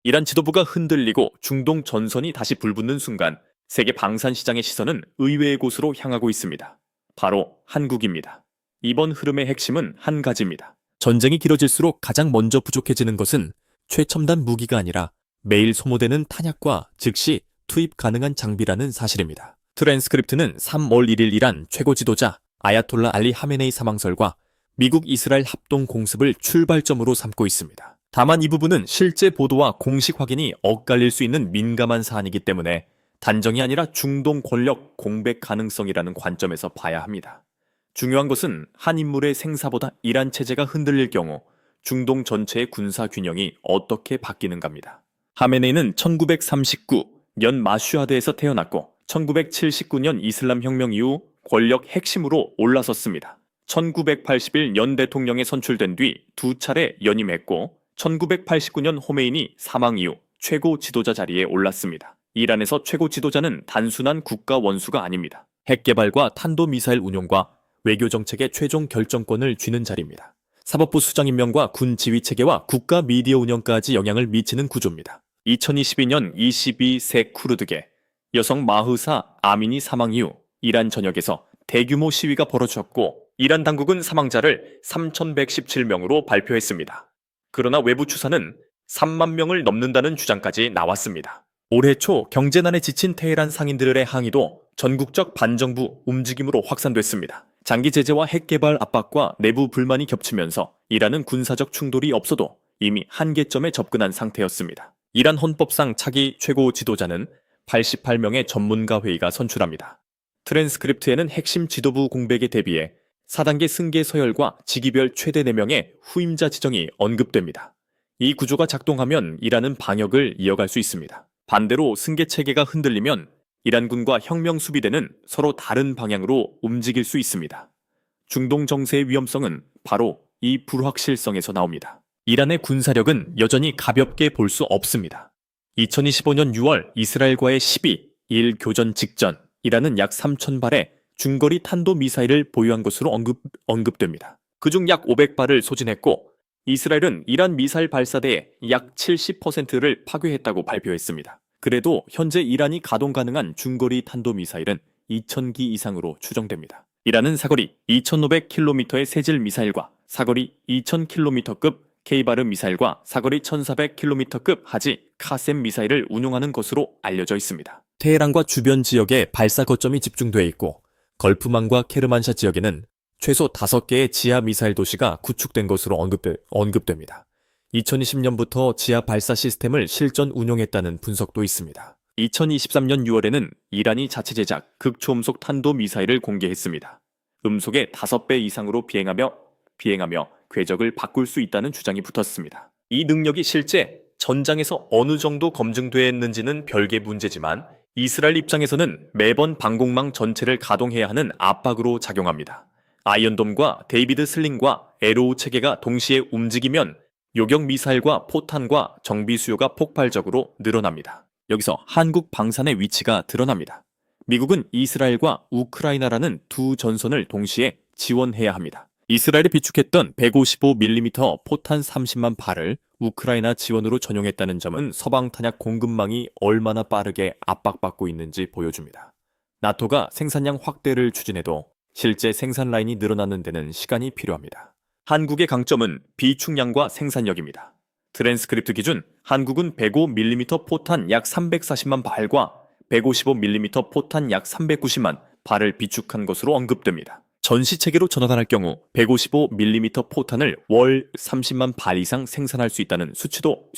이란 지도부가 흔들리고 중동 전선이 다시 불붙는 순간 세계 방산 시장의 시선은 의외의 곳으로 향하고 있습니다. 바로 한국입니다. 이번 흐름의 핵심은 한 가지입니다. 전쟁이 길어질수록 가장 먼저 부족해지는 것은 최첨단 무기가 아니라 매일 소모되는 탄약과 즉시 투입 가능한 장비라는 사실입니다. 트랜스크립트는 3월 1일 이란 최고 지도자 아야톨라 알리 하메네이 사망설과 미국 이스라엘 합동 공습을 출발점으로 삼고 있습니다. 다만 이 부분은 실제 보도와 공식 확인이 엇갈릴 수 있는 민감한 사안이기 때문에 단정이 아니라 중동 권력 공백 가능성이라는 관점에서 봐야 합니다. 중요한 것은 한 인물의 생사보다 이란 체제가 흔들릴 경우 중동 전체의 군사 균형이 어떻게 바뀌는가입니다. 하메네이는 1939년 마슈하드에서 태어났고 1979년 이슬람 혁명 이후 권력 핵심으로 올라섰습니다. 1981년 대통령에 선출된 뒤 두 차례 연임했고 1989년 호메이니 사망 이후 최고 지도자 자리에 올랐습니다. 이란에서 최고 지도자는 단순한 국가 원수가 아닙니다. 핵 개발과 탄도미사일 운용과 외교 정책의 최종 결정권을 쥐는 자리입니다. 사법부 수장 임명과 군 지휘 체계와 국가 미디어 운영까지 영향을 미치는 구조입니다. 2022년 22세 쿠르드계 여성 마흐사 아미니 사망 이후 이란 전역에서 대규모 시위가 벌어졌고 이란 당국은 사망자를 3,117명으로 발표했습니다. 그러나 외부 추산은 3만 명을 넘는다는 주장까지 나왔습니다. 올해 초 경제난에 지친 테헤란 상인들의 항의도 전국적 반정부 움직임으로 확산됐습니다. 장기 제재와 핵 개발 압박과 내부 불만이 겹치면서 이란은 군사적 충돌이 없어도 이미 한계점에 접근한 상태였습니다. 이란 헌법상 차기 최고 지도자는 88명의 전문가 회의가 선출합니다. 트랜스크립트에는 핵심 지도부 공백에 대비해 4단계 승계 서열과 직위별 최대 4명의 후임자 지정이 언급됩니다. 이 구조가 작동하면 이란은 방역을 이어갈 수 있습니다. 반대로 승계 체계가 흔들리면 이란군과 혁명 수비대는 서로 다른 방향으로 움직일 수 있습니다. 중동 정세의 위험성은 바로 이 불확실성에서 나옵니다. 이란의 군사력은 여전히 가볍게 볼 수 없습니다. 2025년 6월 이스라엘과의 12일 교전 직전 이란은 약 3,000발의 중거리 탄도미사일을 보유한 것으로 언급됩니다. 그중 약 500발을 소진했고 이스라엘은 이란 미사일 발사대의 약 70%를 파괴했다고 발표했습니다. 그래도 현재 이란이 가동 가능한 중거리 탄도미사일은 2,000기 이상으로 추정됩니다. 이란은 사거리 2,500km의 세질 미사일과 사거리 2,000km급 케이바르 미사일과 사거리 1,400km급 하지 카셈 미사일을 운용하는 것으로 알려져 있습니다. 테헤란과 주변 지역에 발사 거점이 집중돼 있고 걸프만과 케르만샤 지역에는 최소 5개의 지하 미사일 도시가 구축된 것으로 언급됩니다. 2020년부터 지하 발사 시스템을 실전 운용했다는 분석도 있습니다. 2023년 6월에는 이란이 자체 제작 극초음속 탄도미사일을 공개했습니다. 음속의 5배 이상으로 비행하며 궤적을 바꿀 수 있다는 주장이 붙었습니다. 이 능력이 실제 전장에서 어느 정도 검증됐는지는 별개 문제지만 이스라엘 입장에서는 매번 방공망 전체를 가동해야 하는 압박으로 작용합니다. 아이언돔과 데이비드 슬링과 에로우 체계가 동시에 움직이면 요격 미사일과 포탄과 정비 수요가 폭발적으로 늘어납니다. 여기서 한국 방산의 위치가 드러납니다. 미국은 이스라엘과 우크라이나라는 두 전선을 동시에 지원해야 합니다. 이스라엘이 비축했던 155mm 포탄 30만 발을 우크라이나 지원으로 전용했다는 점은 서방 탄약 공급망이 얼마나 빠르게 압박받고 있는지 보여줍니다. 나토가 생산량 확대를 추진해도 실제 생산 라인이 늘어나는 데는 시간이 필요합니다. 한국의 강점은 비축량과 생산력입니다. 트랜스크립트 기준 한국은 105mm 포탄 약 340만 발과 155mm 포탄 약 390만 발을 비축한 것으로 언급됩니다. 전시체계로 전환할 경우 155mm 포탄을 월 30만 발 이상 생산할 수 있다는 수치도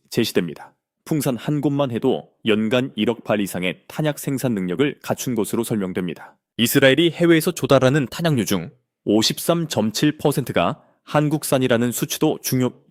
제시됩니다. 풍산 한 곳만 해도 연간 1억 발 이상의 탄약 생산 능력을 갖춘 것으로 설명됩니다. 이스라엘이 해외에서 조달하는 탄약류 중 53.7%가 한국산이라는 수치도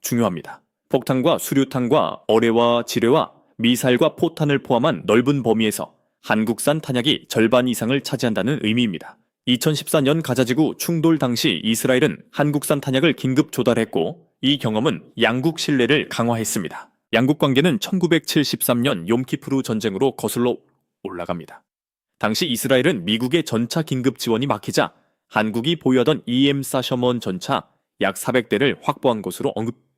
중요합니다. 폭탄과 수류탄과 어뢰와 지뢰와 미사일과 포탄을 포함한 넓은 범위에서 한국산 탄약이 절반 이상을 차지한다는 의미입니다. 2014년 가자지구 충돌 당시 이스라엘은 한국산 탄약을 긴급 조달했고 이 경험은 양국 신뢰를 강화했습니다. 양국 관계는 1973년 욤키프르 전쟁으로 거슬러 올라갑니다. 당시 이스라엘은 미국의 전차 긴급 지원이 막히자 한국이 보유하던 EM 사셔먼 전차 약 400대를 확보한 것으로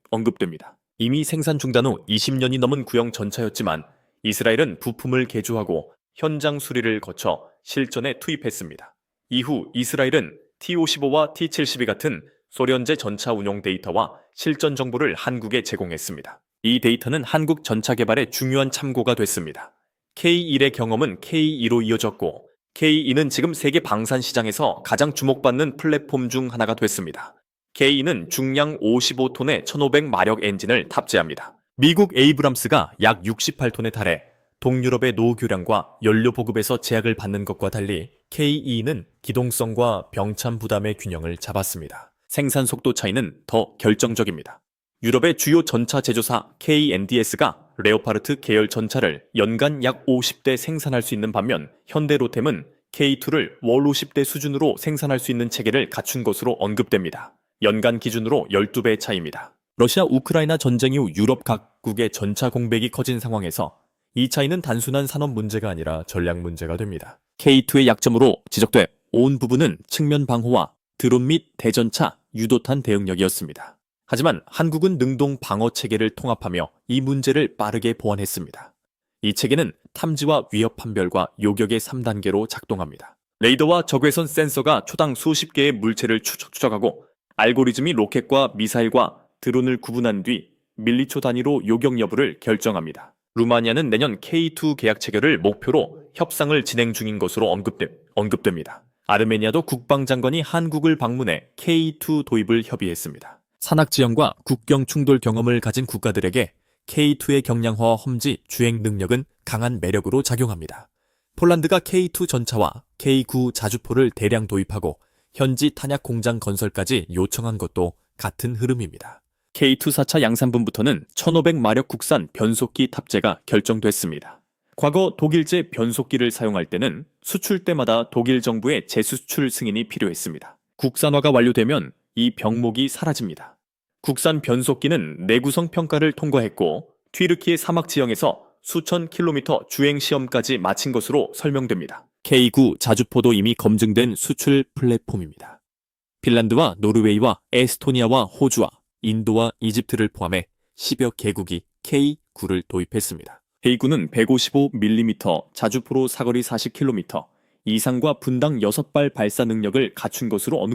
언급됩니다. 이미 생산 중단 후 20년이 넘은 구형 전차였지만 이스라엘은 부품을 개조하고 현장 수리를 거쳐 실전에 투입했습니다. 이후 이스라엘은 T-55와 T-72 같은 소련제 전차 운용 데이터와 실전 정보를 한국에 제공했습니다. 이 데이터는 한국 전차 개발에 중요한 참고가 됐습니다. K1의 경험은 K2로 이어졌고 K2는 지금 세계 방산 시장에서 가장 주목받는 플랫폼 중 하나가 됐습니다. K2는 중량 55톤의 1500마력 엔진을 탑재합니다. 미국 에이브람스가 약 68톤에 달해 동유럽의 노교량과 연료 보급에서 제약을 받는 것과 달리 K2는 기동성과 병참 부담의 균형을 잡았습니다. 생산 속도 차이는 더 결정적입니다. 유럽의 주요 전차 제조사 KNDS가 레오파르트 계열 전차를 연간 약 50대 생산할 수 있는 반면 현대로템은 K2를 월 50대 수준으로 생산할 수 있는 체계를 갖춘 것으로 언급됩니다. 연간 기준으로 12배의 차이입니다. 러시아 우크라이나 전쟁 이후 유럽 각국의 전차 공백이 커진 상황에서 이 차이는 단순한 산업 문제가 아니라 전략 문제가 됩니다. K2의 약점으로 지적돼 온 부분은 측면 방호와 드론 및 대전차, 유도탄 대응력이었습니다. 하지만 한국은 능동 방어 체계를 통합하며 이 문제를 빠르게 보완했습니다. 이 체계는 탐지와 위협 판별과 요격의 3단계로 작동합니다. 레이더와 적외선 센서가 초당 수십 개의 물체를 추적하고 알고리즘이 로켓과 미사일과 드론을 구분한 뒤 밀리초 단위로 요격 여부를 결정합니다. 루마니아는 내년 K2 계약 체결을 목표로 협상을 진행 중인 것으로 언급됩니다. 아르메니아도 국방장관이 한국을 방문해 K2 도입을 협의했습니다. 산악 지형과 국경 충돌 경험을 가진 국가들에게 K2의 경량화와 험지, 주행 능력은 강한 매력으로 작용합니다. 폴란드가 K2 전차와 K9 자주포를 대량 도입하고 현지 탄약 공장 건설까지 요청한 것도 같은 흐름입니다. K2 4차 양산분부터는 1500마력 국산 변속기 탑재가 결정됐습니다. 과거 독일제 변속기를 사용할 때는 수출 때마다 독일 정부의 재수출 승인이 필요했습니다. 국산화가 완료되면 이 병목이 사라집니다. 국산 변속기는 내구성 평가를 통과했고 튀르키예 사막 지형에서 수천 킬로미터 주행 시험까지 마친 것으로 설명됩니다. K9 자주포도 이미 검증된 수출 플랫폼입니다. 핀란드와 노르웨이와 에스토니아와 호주와 인도와 이집트를 포함해 10여 개국이 K9를 도입했습니다. K9는 155mm 자주포로 사거리 40km 이상과 분당 6발 발사 능력을 갖춘 것으로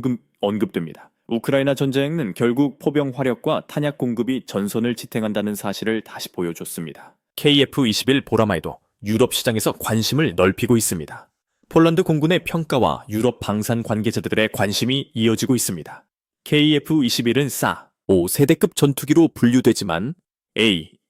언급됩니다. 우크라이나 전쟁은 결국 포병 화력과 탄약 공급이 전선을 지탱한다는 사실을 다시 보여줬습니다. KF-21 보라마에도 유럽 시장에서 관심을 넓히고 있습니다. 폴란드 공군의 평가와 유럽 방산 관계자들의 관심이 이어지고 있습니다. KF-21은 싸 5세대급 전투기로 분류되지만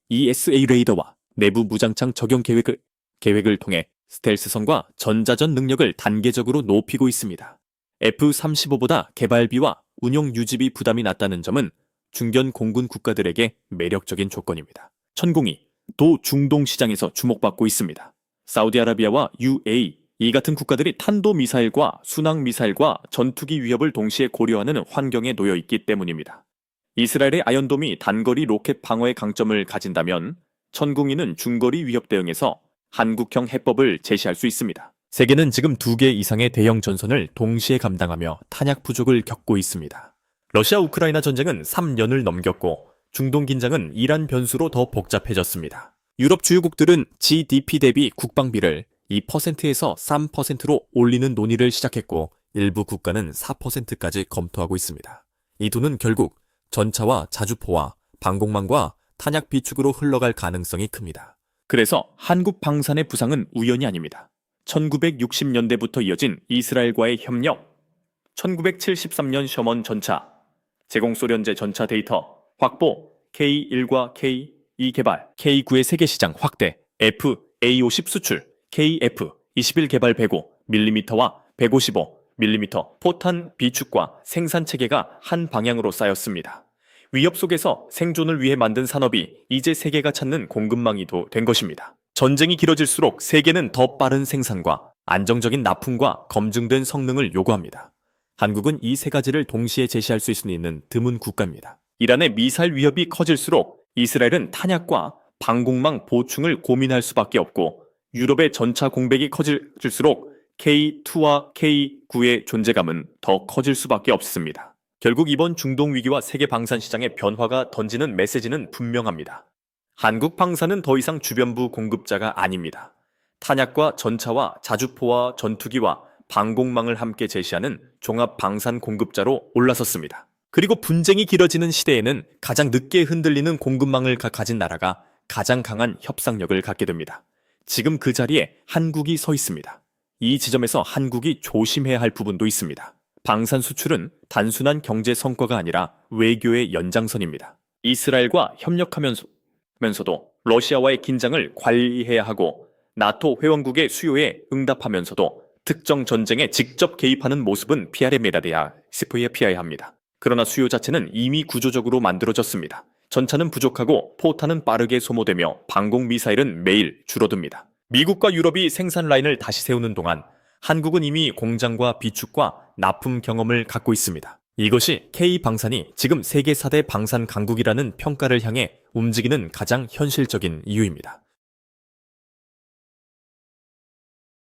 ESA 레이더와 내부 무장창 적용 계획을 통해 스텔스성과 전자전 능력을 단계적으로 높이고 있습니다. F-35보다 개발비와 운용 유지비 부담이 낮다는 점은 중견 공군 국가들에게 매력적인 조건입니다. 천공이 도 중동 시장에서 주목받고 있습니다. 사우디아라비아와 UAE 이 같은 국가들이 탄도미사일과 순항미사일과 전투기 위협을 동시에 고려하는 환경에 놓여 있기 때문입니다. 이스라엘의 아이언돔이 단거리 로켓 방어의 강점을 가진다면 천궁이는 중거리 위협 대응에서 한국형 해법을 제시할 수 있습니다. 세계는 지금 2개 이상의 대형 전선을 동시에 감당하며 탄약 부족을 겪고 있습니다. 러시아 우크라이나 전쟁은 3년을 넘겼고 중동 긴장은 이란 변수로 더 복잡해졌습니다. 유럽 주요국들은 GDP 대비 국방비를 2%에서 3%로 올리는 논의를 시작했고 일부 국가는 4%까지 검토하고 있습니다. 이 돈은 결국 전차와 자주포와 방공망과 탄약 비축으로 흘러갈 가능성이 큽니다. 그래서 한국 방산의 부상은 우연이 아닙니다. 1960년대부터 이어진 이스라엘과의 협력, 1973년 셔먼 전차, 제공소련제 전차 데이터, 확보, K1과 K2 개발, K9의 세계시장 확대, A50 수출, KF21 개발 105mm와 155mm 포탄 비축과 생산 체계가 한 방향으로 쌓였습니다. 위협 속에서 생존을 위해 만든 산업이 이제 세계가 찾는 공급망이 된 것입니다. 전쟁이 길어질수록 세계는 더 빠른 생산과 안정적인 납품과 검증된 성능을 요구합니다. 한국은 이 세 가지를 동시에 제시할 수 있는 드문 국가입니다. 이란의 미사일 위협이 커질수록 이스라엘은 탄약과 방공망 보충을 고민할 수밖에 없고 유럽의 전차 공백이 커질수록 K2와 K9의 존재감은 더 커질 수밖에 없습니다. 결국 이번 중동 위기와 세계 방산 시장의 변화가 던지는 메시지는 분명합니다. 한국 방산은 더 이상 주변부 공급자가 아닙니다. 탄약과 전차와 자주포와 전투기와 방공망을 함께 제시하는 종합 방산 공급자로 올라섰습니다. 그리고 분쟁이 길어지는 시대에는 가장 늦게 흔들리는 공급망을 가진 나라가 가장 강한 협상력을 갖게 됩니다. 지금 그 자리에 한국이 서 있습니다. 이 지점에서 한국이 조심해야 할 부분도 있습니다. 방산 수출은 단순한 경제 성과가 아니라 외교의 연장선입니다. 이스라엘과 협력하면서도 러시아와의 긴장을 관리해야 하고 나토 회원국의 수요에 응답하면서도 특정 전쟁에 직접 개입하는 모습은 피해야 합니다. 그러나 수요 자체는 이미 구조적으로 만들어졌습니다. 전차는 부족하고 포탄은 빠르게 소모되며 방공미사일은 매일 줄어듭니다. 미국과 유럽이 생산 라인을 다시 세우는 동안 한국은 이미 공장과 비축과 납품 경험을 갖고 있습니다. 이것이 K방산이 지금 세계 4대 방산 강국이라는 평가를 향해 움직이는 가장 현실적인 이유입니다.